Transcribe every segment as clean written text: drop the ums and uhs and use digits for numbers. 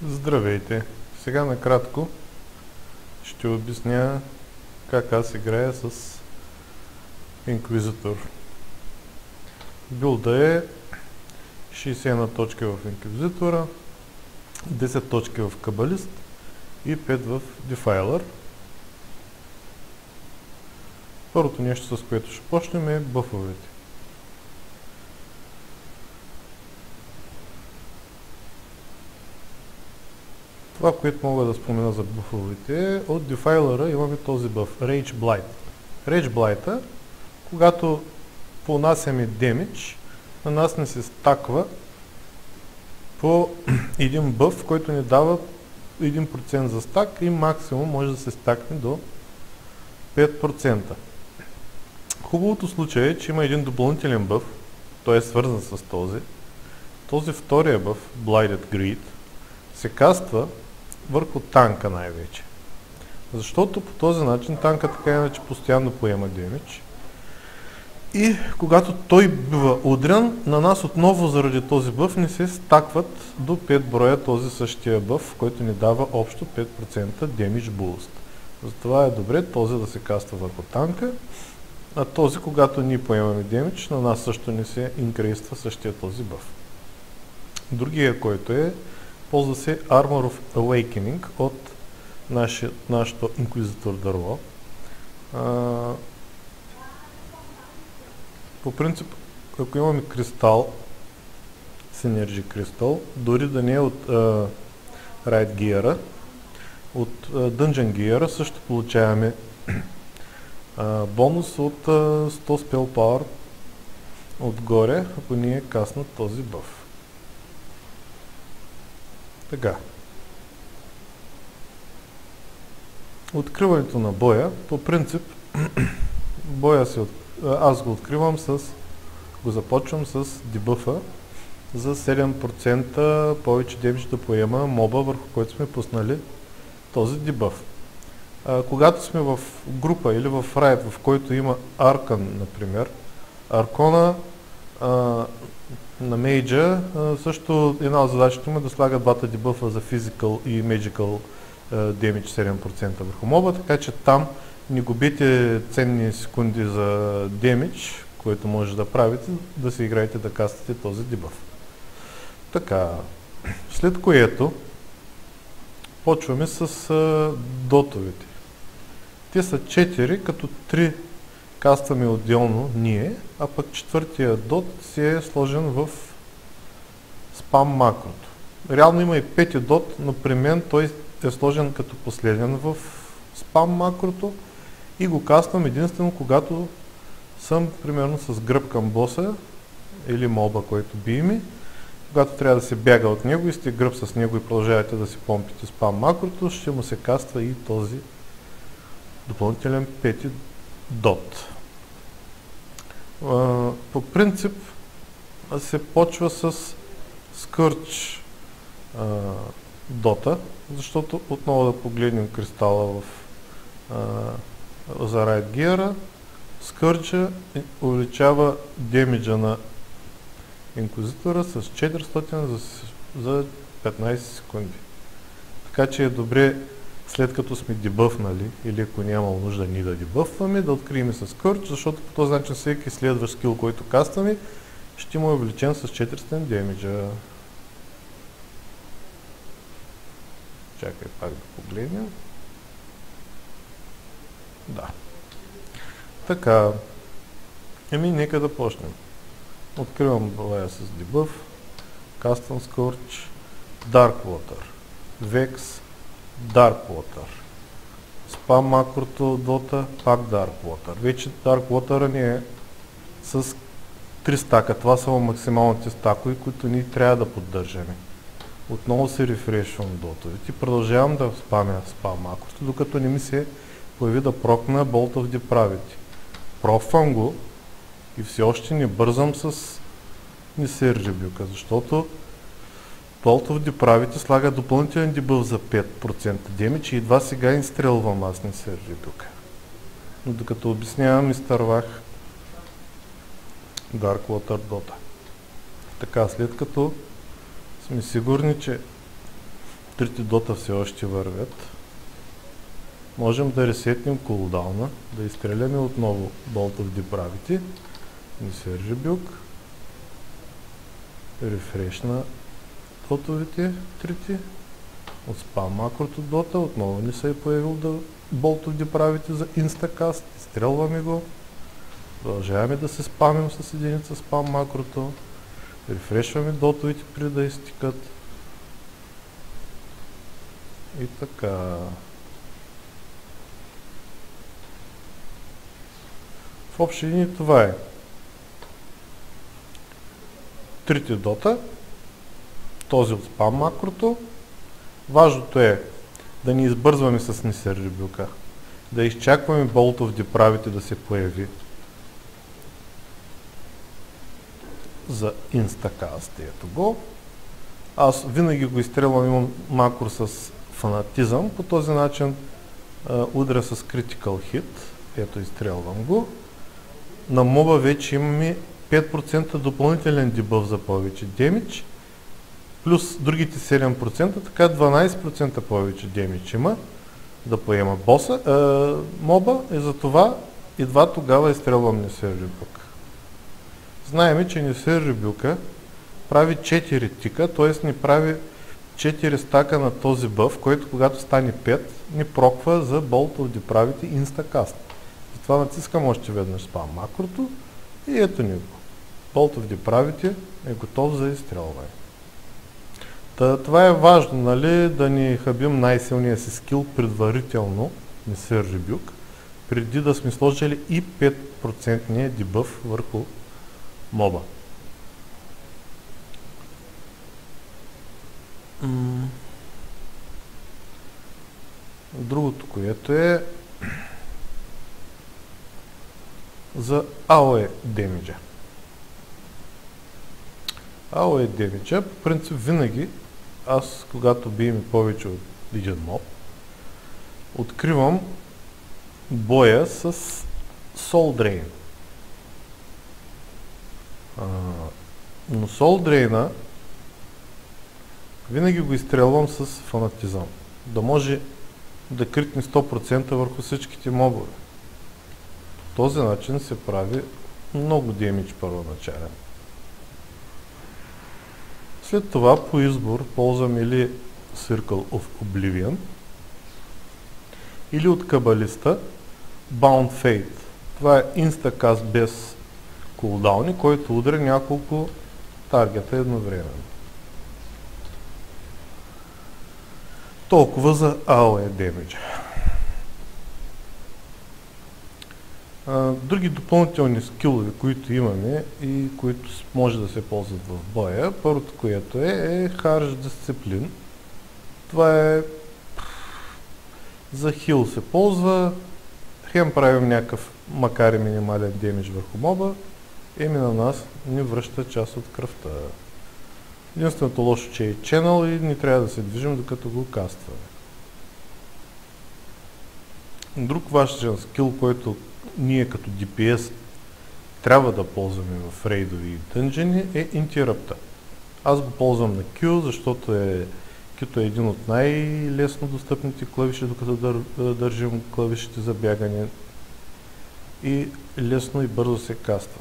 Здравейте! Сега накратко ще обясня как аз играя с Инквизитор. Билда е 61 точки в Инквизитора, 10 точки в Кабалист и 5 в Дефайлър. Първото нещо, с което ще почнем, е бъфовете. Това, което мога да спомена за бъфовете, от Дефайлъра имаме този бъф, Rage Blight. Rage Blight-а, когато понасяме демидж, на нас не се стаква по един бъф, който ни дава 1% за стак и максимум може да се стакне до 5%. Хубавото случай е, че има един допълнителен бъф, той е свързан с този. Този втория бъф, Blighted Greed, се каства върху танка най-вече. Защото по този начин танка така иначе постоянно поема демидж. И когато той бива удрян, на нас отново заради този бъф не се стакват до 5 броя този същия бъф, който ни дава общо 5% демидж буст. Затова е добре този да се каства върху танка, а този, когато ние поемаме демидж, на нас също не се инкрейства същия този бъф. Другия, който е, ползва се Armor of Awakening от нашето Инквизитор дърво. По принцип, ако имаме кристал, Synergy кристал, дори да не е от Riot Gear, от Dungeon Gear също получаваме бонус от 100 Spell Power отгоре, ако ни е каснат този бъф. Така. Откриването на боя, по принцип, боя аз го откривам го започвам с дебъфа за 7% повече демидж да поема моба, върху който сме пуснали този дебъф. Когато сме в група или в райд, в който има Аркан, например, Аркона на мейджа, също една от задачите му е да слага двата дебъфа за Physical и Magical Damage 7% върху моба, така че там не губите ценни секунди за демидж, който може да правите, да се играете да кастате този дебъф. Така, след което почваме с дотовете. Те са 4, като 3 кастваме отделно ние, а пък четвъртия дот си е сложен в спам макрото. Реално има и 5 дот, но при мен той е сложен като последен в спам макрото и го каствам единствено когато съм примерно с гръб към боса или моба, който би ми. Когато трябва да се бяга от него и сте гръб с него и продължавате да си помпите спам макрото, ще му се каства и този допълнителен 5 дот. По принцип се почва с Scourge дота, защото отново да погледнем кристала за Riot Gear, Scourge увеличава демиджа на Инквизитора с 400 за 15 секунди. Така че е добре, след като сме дебъфнали, или ако няма нужда ни да дебъфваме, да открием с Scourge, защото по този начин всеки следващ скил, който кастваме, ще му е увеличен с 400 демиджа. Чакай пак да погледнем. Да. Така. Нека да почнем. Откривам боя с дебъф, каствам Scourge, Darkwater, Vex, Darkwater, спам макрото дота, пак Darkwater. Вече Darkwater ни е с 3 стака. Това са максималните стакови, които ние трябва да поддържаме. Отново се рефрешвам дотовете и продължавам да спамя спам макрото, докато не ми се появи да прокна Bolt of Depravity. Профвам го и все още не бързам с Несер Ребюка, защото Bolt of Depravity слага допълнителен дебъф за 5% демидж и едва сега изстрелвам аз Несер Ребюка. Но докато обяснявам, изтървах Darkwater Dota. Така, след като сме сигурни, че трите дота все още вървят. Можем да ресетнем кулдауна, да изстреляме отново Bolt of Depravity. Necessary Rebuke. Рефреш на дотовите трите. От спам макрото дота отново ни се е появил Bolt of Depravity за Instacast. Изстрелваме го. Продължаваме да се спамим с единица спам макрото. Рефрешваме дотовите преди да изтикат. И така. В общи линии това е. Трите дота. Този от спам макрото. Важното е да не избързваме с Necessary Rebuke. Да изчакваме Bolt of Depravity да се появи. За Instacast. Ето го. Аз винаги го изстрелвам, имам макро с фанатизъм. По този начин удря с Critical Hit. Ето изстрелвам го. На моба вече имаме 5% допълнителен дебъф за повече демидж. Плюс другите 7%, така 12% повече демидж има да поема моба и затова едва тогава изстрелвам Necessary Rebuke. Знаем, че Necessary Rebuke прави 4 тика, т.е. ни прави 4 стака на този бъф, който когато стане 5, ни проква за Bolt of Depravity Instacast. Затова натискам още веднъж спам макрото и ето ни го. Bolt of Depravity е готов за изстрелване. Това е важно, нали, да ни хабим най-силния си скил предварително, Necessary Rebuke, преди да сме сложили и 5% дебъф върху моба. Другото, което е за AOE демиджа. AOE демиджа, по принцип винаги аз, когато бием повече от един моб, откривам боя с Soul Drain. Но Soul Drain винаги го изстрелвам с фанатизъм. Да може да критне 100% върху всичките мобове. По този начин се прави много демидж първоначален. След това по избор ползвам или Circle of Oblivion, или от кабалиста Bound Fate. Това е Instacast без кулдауни, който удря няколко таргета едновременно. Толкова за AOE демиджа. Други допълнителни скилове, които имаме и които може да се ползват в боя, първото, което е Harsh Discipline. Това е за хил се ползва, хем правим някакъв, макар и минимален демидж върху моба, на нас ни връща част от кръвта. Единственото лошо, че е ченъл и не трябва да се движим докато го кастваме. Друг важен скил, който ние като DPS трябва да ползваме в рейдови и дънжени е Interrupt. Аз го ползвам на Q, защото Q е един от най-лесно достъпните клавиши, докато държим клавишите за бягане и лесно и бързо се каства.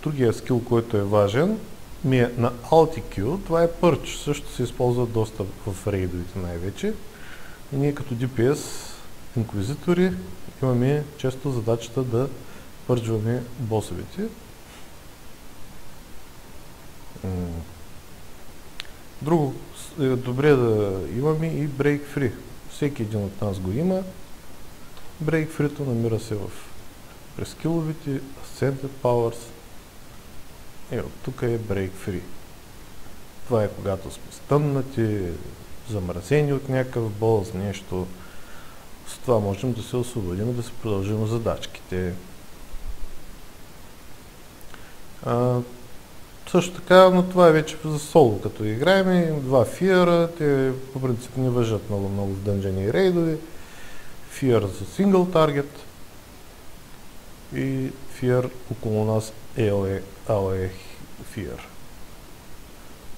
Другия скил, който е важен, ми е на Alt-Q, това е Purge, също се използва доста в рейдовите най-вече. И ние като DPS инквизитори имаме често задачата да пърджваме босовете. Друго е добре да имаме и Break Free. Всеки един от нас го има. Break Free-то намира се през скиловете, Ascended Powers. От тук е Break Free. Това е когато сме стъмнати, замразени от някакъв бос, нещо. С това можем да се освободим и да се продължим задачките. Също така, но това е вече за соло, като играем. Два фиера, те по принцип не въжат много в дънжени и рейдови. Фиер за сингъл таргет и фиер около нас AOE фиер.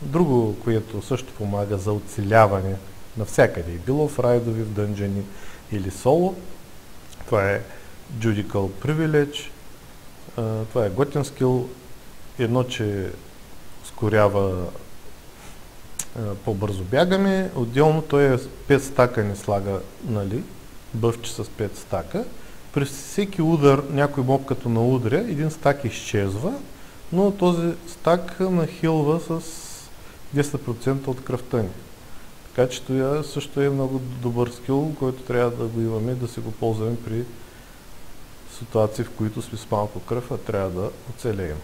Друго, което също помага за оцеляване навсякъде, било в райдови, в дънжени или соло, това е Judical Privilege. Това е готин скил. Едно, че ускорява по-бързо бягаме. Отделно той е 5 стака ни слага, нали, бъвче с 5 стака. При всеки удар, някой моб като наудря, един стак изчезва, но този стак нахилва с 10% от кръвта ни. Така че това също е много добър скил, който трябва да го имаме и да се го ползваме при ситуации, в които сме с малко кръв, а трябва да оцелеем.